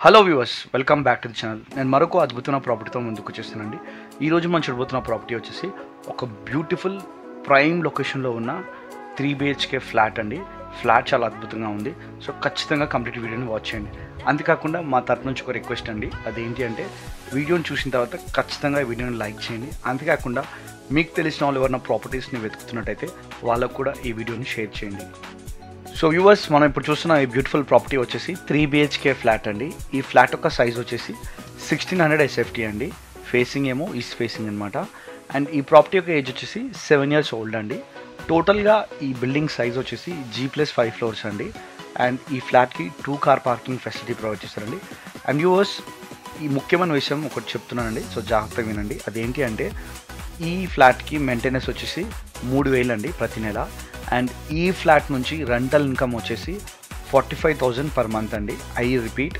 Hello viewers, welcome back to the channel. నేను మరొక అద్భుతమైన ప్రాపర్టీతో ముందుకు వచ్చేస్తానండి. ఈరోజు మనం చూడబోతున్న ప్రాపర్టీ వచ్చేసి ఒక బ్యూటిఫుల్ ప్రైమ్ లొకేషన్లో ఉన్న 3 BHK ఫ్లాట్ అండి. ఫ్లాట్ చాలా అద్భుతంగా ఉంది. సో ఖచ్చితంగా కంప్లీట్ వీడియోని వాచ్ చేయండి. అంతేకాకుండా మా తరపు నుంచి ఒక రిక్వెస్ట్ అండి, అదేంటి అంటే వీడియోని చూసిన తర్వాత ఖచ్చితంగా ఈ వీడియోని లైక్ చేయండి. అంతేకాకుండా మీకు తెలిసిన వాళ్ళు ఎవరైనా ప్రాపర్టీస్ని వెతుకుతున్నట్టయితే వాళ్ళకు కూడా ఈ వీడియోని షేర్ చేయండి. సో వ్యూవర్స్, మనం ఇప్పుడు చూస్తున్న ఈ బ్యూటిఫుల్ ప్రాపర్టీ వచ్చేసి 3 BHK ఫ్లాట్ అండి. ఈ ఫ్లాట్ యొక్క సైజ్ వచ్చేసి 1600 SFT అండి. ఫేసింగ్ ఏమో ఈస్ట్ ఫేసింగ్ అనమాట. అండ్ ఈ ప్రాపర్టీ యొక్క ఏజ్ వచ్చేసి 7 years ఓల్డ్ అండి. టోటల్గా ఈ బిల్డింగ్ సైజ్ వచ్చేసి G+5 floors అండి. అండ్ ఈ ఫ్లాట్కి 2 car పార్కింగ్ ఫెసిలిటీ ప్రొవైడ్ చేస్తారండి. అండ్ వ్యూవర్స్, ఈ ముఖ్యమైన విషయం ఒకటి చెప్తున్నానండి, సో జాగ్రత్తగా వినండి. అదేంటి అంటే ఈ ఫ్లాట్కి మెయింటెనెన్స్ వచ్చేసి 3000 అండి ప్రతి నెల. అండ్ ఈ ఫ్లాట్ నుంచి రెంటల్ ఇన్కమ్ వచ్చేసి 45,000 per month అండి. I repeat,